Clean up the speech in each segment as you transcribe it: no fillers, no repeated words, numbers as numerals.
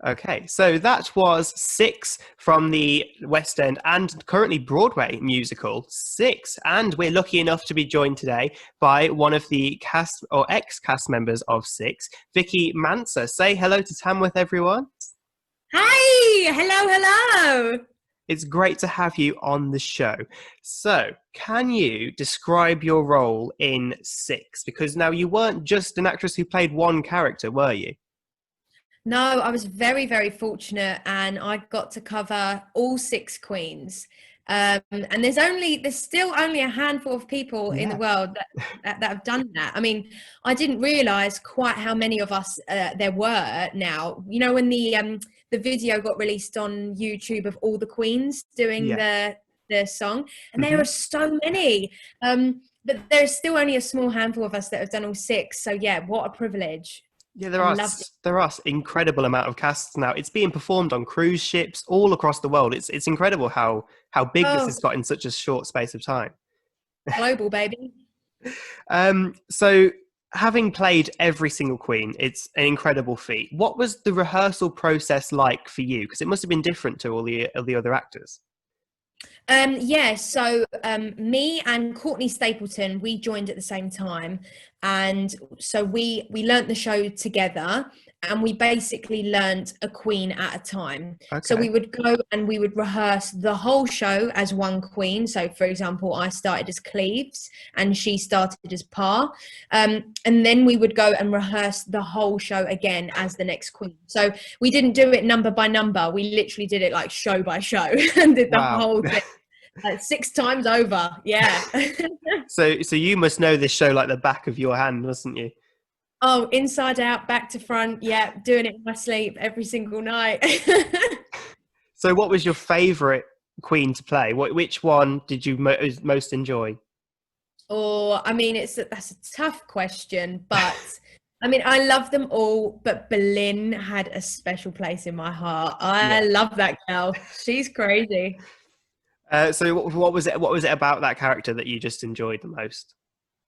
Okay, so that was Six from the West End and currently Broadway musical Six. And we're lucky enough to be joined today by one of the cast or ex-cast members of Six, Vicki Manser. Say hello to Tamworth, everyone. Hi, hello. It's great to have you on the show. So, can you describe your role in Six? Because now you weren't just an actress who played one character, were you? No, I was very, very fortunate, and I got to cover all six queens. And there's still only a handful of people in the Yeah. world that have done that. I mean, I didn't realize quite how many of us there were now. You know, when the video got released on YouTube of all the queens doing Yeah. the song, and there Hmm. are so many. But there's still only a small handful of us that have done all six. So yeah, what a privilege. Yeah, I loved it. there are incredible amount of casts now. It's being performed on cruise ships all across the world. It's incredible how big this Oh, has got in such a short space of time. global, baby. So having played every single queen, it's an incredible feat. What was the rehearsal process like for you? Because it must have been different to all the other actors. Yeah, so me and Courtney Stapleton, we joined at the same time, and so we learnt the show together, and we basically learnt a queen at a time. So we Okay. would go and we would rehearse the whole show as one queen. So, for example, I started as Cleves, and she started as Parr, and then we would go and rehearse the whole show again as the next queen. So we didn't do it number by number. We literally did it like show by show and did the Wow. whole thing. Like six times over. Yeah. So you must know this show like the back of your hand, mustn't you? Oh, inside out, back to front. Yeah. Doing it in my sleep every single night. So what was your favorite queen to play? Which one did you most enjoy? Or, I mean, that's a tough question, but I mean, I love them all, but Berlin had a special place in my heart. I Yeah. love that girl. She's crazy. So what was it? What was it about that character that you just enjoyed the most?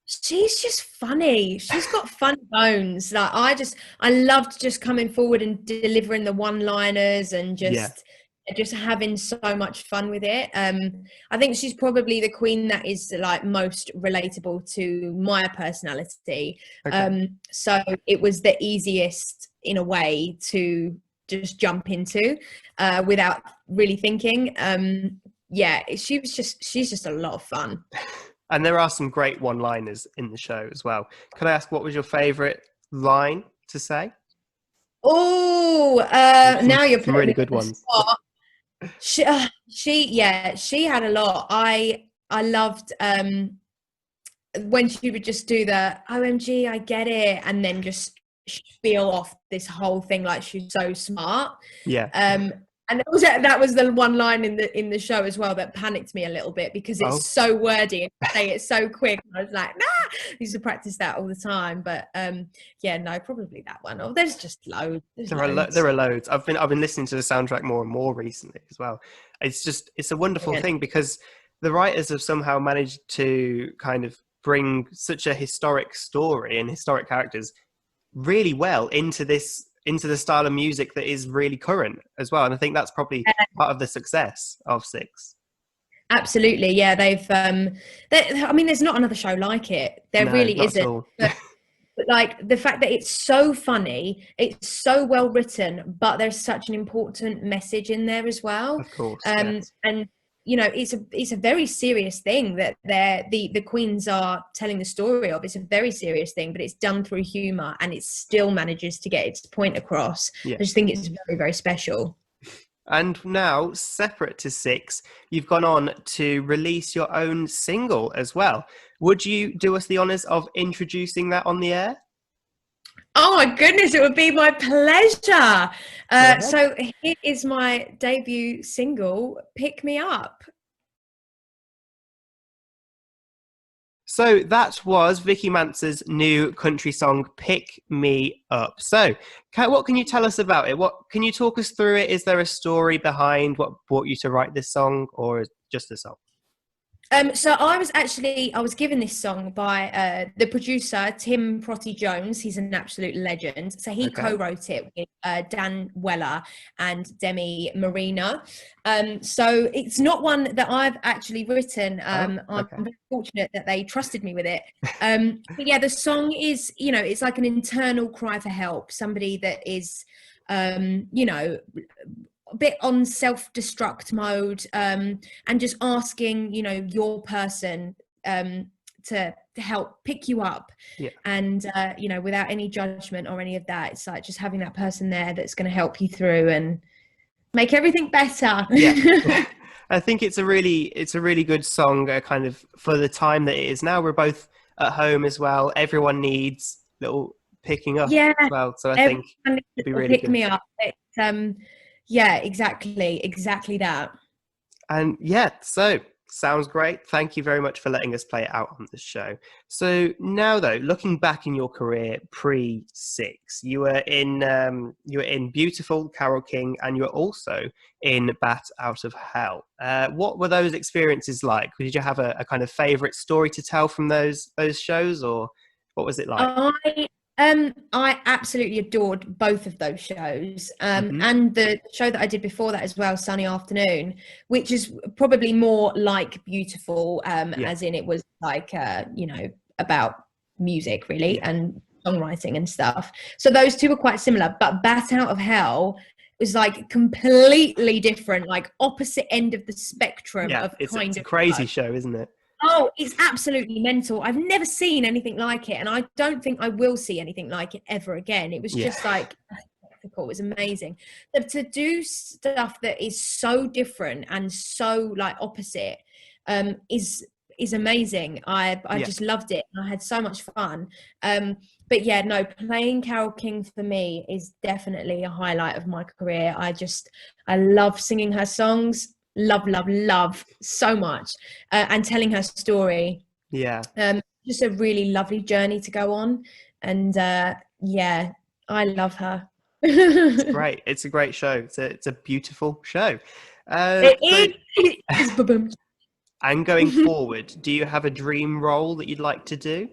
She's just funny. She's got funny bones. I loved just coming forward and delivering the one-liners and Yeah. just having so much fun with it. I think she's probably the queen that is like most relatable to my personality. Okay. So it was the easiest in a way to just jump into without really thinking. Yeah, she's just a lot of fun. And there are some great one-liners in the show as well. Can I ask what was your favorite line to say? Oh, now you're Some putting really me good on the ones. spot. Yeah, she had a lot. I loved when she would just do the OMG, I get it, and then just spiel off this whole thing like she's so smart. Yeah. Um, and that was the one line in the show as well that panicked me a little bit because it's Oh, so wordy and say it so quick. I was like, nah. I used to practice that all the time, but yeah, no, probably that one. Oh, there's just loads. There's there loads. are loads. I've been listening to the soundtrack more and more recently as well. It's a wonderful Brilliant. thing because the writers have somehow managed to kind of bring such a historic story and historic characters really well into the style of music that is really current as well. And I think that's probably part of the success of Six. Absolutely, yeah. I mean, there's not another show like it. There No, really not at isn't. all. But like the fact that it's so funny, it's so well written, but there's such an important message in there as well. Of course, yes. And you know, it's a very serious thing that the queens are telling the story of. It's a very serious thing, but it's done through humor, and it still manages to get its point across. Yeah. I just think it's very, very special. And now, separate to Six, you've gone on to release your own single as well. Would you do us the honours of introducing that on the air? Oh my goodness, it would be my pleasure. Go ahead. So here is my debut single, Pick Me Up. So that was Vicky Manser's new country song, Pick Me Up. So, what can you tell us about it? What can you talk us through it? Is there a story behind what brought you to write this song, or just a song? So I was given this song by the producer Tim Protty Jones. He's an absolute legend. So he Okay. co-wrote it with Dan Weller and Demi Marina. So it's not one that I've actually written. Oh, I'm okay. very fortunate that they trusted me with it. But yeah, the song is, it's like an internal cry for help. Somebody that is, a bit on self-destruct mode, and just asking your person to help pick you up, Yeah. and without any judgment or any of that. It's like just having that person there that's going to help you through and make everything better. Yeah. I think it's a really good song, kind of for the time that it is now. We're both at home as well. Everyone needs little picking up Yeah, as well. So I everyone think needs it'd be to really pick good. me up. It's yeah, exactly that. And yeah, so sounds great. Thank you very much for letting us play it out on the show. So now, though, looking back in your career pre Six, you were in Beautiful, Carol King, and you were also in Bat Out of Hell. What were those experiences like? Did you have a kind of favorite story to tell from those shows, or what was it like? I absolutely adored both of those shows, Hmm. and the show that I did before that as well, Sunny Afternoon, which is probably more like Beautiful, Yeah, as in it was like about music really yeah, and songwriting and stuff. So those two were quite similar, but Bat Out of Hell was like completely different, like opposite end of the spectrum yeah. of It's kind a of crazy show. show, isn't it? Oh, it's absolutely mental. I've never seen anything like it, and I don't think I will see anything like it ever again. It was Yeah, just like a spectacle. It was amazing. But to do stuff that is so different and so like opposite, is amazing. I yeah. just loved it. I had so much fun. But yeah, no, playing Carol King for me is definitely a highlight of my career. I love singing her songs. Love so much, and telling her story. Yeah. Just a really lovely journey to go on, and yeah, I love her. It's great. It's a great show. It's a beautiful show. So, It is. Ba-boom. and going forward, do you have a dream role that you'd like to do?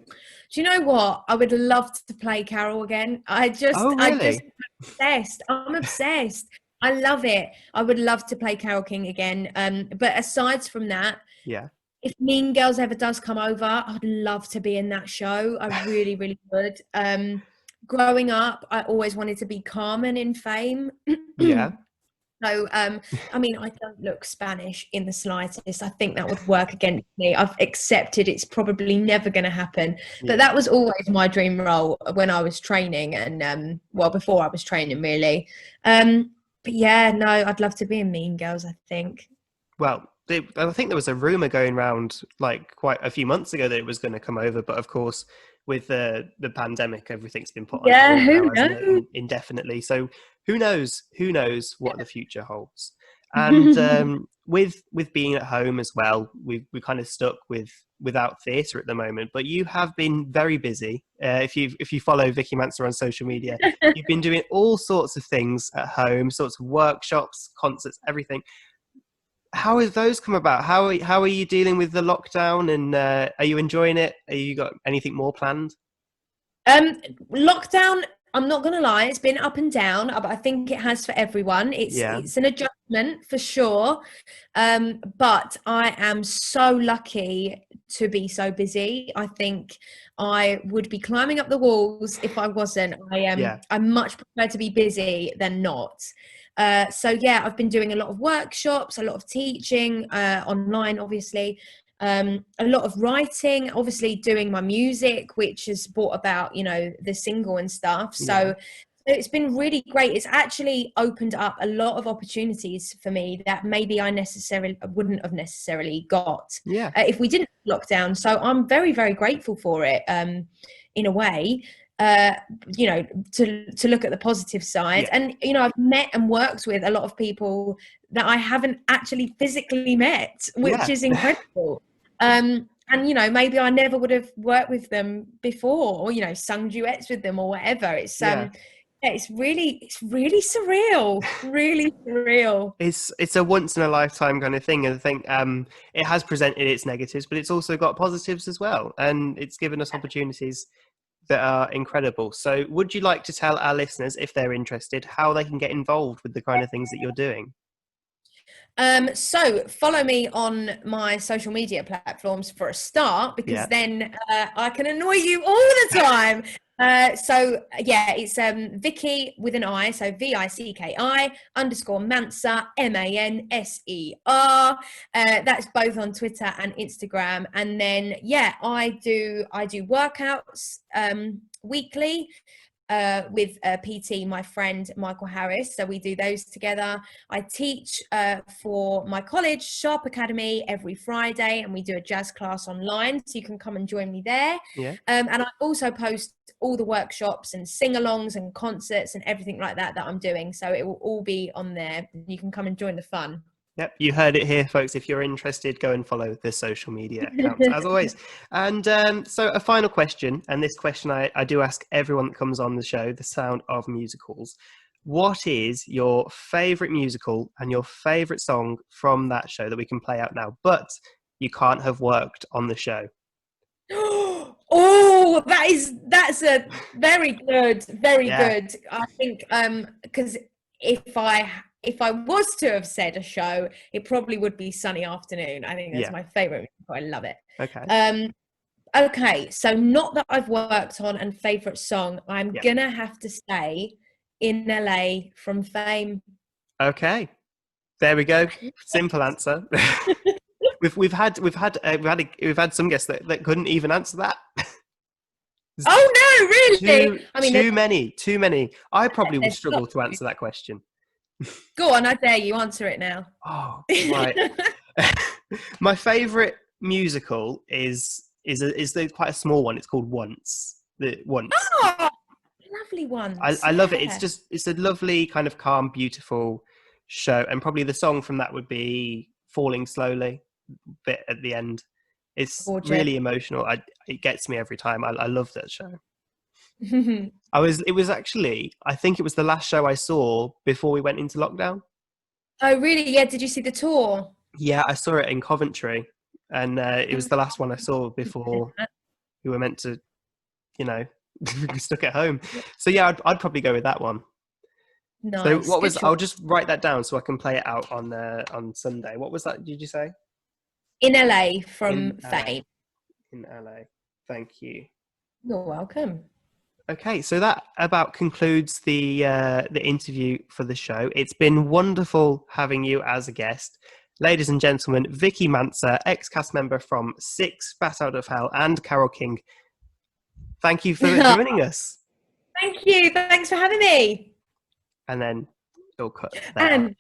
Do you know what? I would love to play Carol again. Oh, I just really? obsessed. I'm obsessed. I love it. I would love to play Carol King again. But aside from that, Yeah. if Mean Girls ever does come over, I'd love to be in that show. I really, really would. Growing up, I always wanted to be Carmen in Fame. Yeah. So, I mean, I don't look Spanish in the slightest. I think that would work against me. I've accepted it's probably never going to happen. But Yeah. that was always my dream role when I was training, and well, before I was training, really. But yeah, no, I'd love to be in Mean Girls, I think. Well, I think there was a rumor going around like quite a few months ago that it was going to come over, but of course, with the pandemic, everything's been put on Yeah, hold who now, hasn't it, knows? indefinitely. So who knows? Who knows what the future holds? And with being at home as well, we kind of stuck without theatre at the moment. But you have been very busy. If you follow Vicki Manser on social media, you've been doing all sorts of things at home, sorts of workshops, concerts, everything. How have those come about? How are you dealing with the lockdown, and are you enjoying it? Are you got anything more planned? Um, Lockdown, I'm not gonna lie, it's been up and down, but I think it has for everyone. Yeah, It's an adjustment for sure. But I am so lucky to be so busy. I think I would be climbing up the walls if I wasn't. yeah, I much prefer to be busy than not. So yeah, I've been doing a lot of workshops, a lot of teaching, online, obviously, a lot of writing, obviously doing my music, which has brought about, the single and stuff. yeah, So it's been really great. It's actually opened up a lot of opportunities for me that maybe I necessarily wouldn't have necessarily got yeah, if we didn't lock down. So I'm very, very grateful for it, in a way. Uh, to look at the positive side, yeah, and I've met and worked with a lot of people that I haven't actually physically met, which yeah, is incredible. And maybe I never would have worked with them before, or sung duets with them or whatever. It's yeah. it's really surreal, really surreal. It's a once in a lifetime kind of thing, and I think it has presented its negatives, but it's also got positives as well, and it's given us opportunities that are incredible. So, would you like to tell our listeners, if they're interested, how they can get involved with the kind of things that you're doing? So follow me on my social media platforms for a start, because Yeah, then I can annoy you all the time. So yeah, it's Vicky with an I, so VICKI underscore Manser, MANSER. That's both on Twitter and Instagram. And then yeah, I do workouts weekly. With PT, my friend Michael Harris. So we do those together. I teach for my college, Sharp Academy, every Friday, and we do a jazz class online. So you can come and join me there. yeah. And I also post all the workshops and sing-alongs and concerts and everything like that I'm doing. So it will all be on there. You can come and join the fun. Yep, you heard it here, folks. If you're interested, go and follow the social media accounts, as always. And so, a final question, and this question I do ask everyone that comes on the show, The Sound of Musicals. What is your favourite musical and your favourite song from that show that we can play out now? But you can't have worked on the show. Oh, that's a very good, very Yeah, good. I think because if I was to have said a show, it probably would be Sunny Afternoon. I think that's yeah. my favorite. I love it. Okay. Okay, so not that I've worked on and favorite song. I'm Yeah. gonna have to say In LA from Fame. Okay. There we go. Simple answer. We've had some guests that couldn't even answer that. Oh no, really? Too I mean, too many. I probably would there's struggle to answer that question. go on, I dare you answer it now. Oh, right. My favourite musical is quite a small one. It's called Once. The Once. Oh, lovely ones. I love it. Yeah. It's a lovely kind of calm, beautiful show, and probably the song from that would be "Falling Slowly" bit at the end. It's Gorgeous. really emotional. It gets me every time. I love that show. It was actually, I think it was the last show I saw before we went into lockdown. Oh, really? Yeah. Did you see the tour? Yeah, I saw it in Coventry, and it was the last one I saw before we were meant to, be stuck at home. So yeah, I'd probably go with that one. So Nice. what Good was? choice. I'll just write that down so I can play it out on Sunday. What was that? Did you say? In LA In from LA. Fame. In LA. Thank you. You're welcome. Okay, so that about concludes the interview for the show. It's been wonderful having you as a guest. Ladies and gentlemen, Vicki Manser, ex-cast member from Six, Bat Out of Hell, and Carole King. Thank you for joining us. Thank you. Thanks for having me. And then you'll cut there. And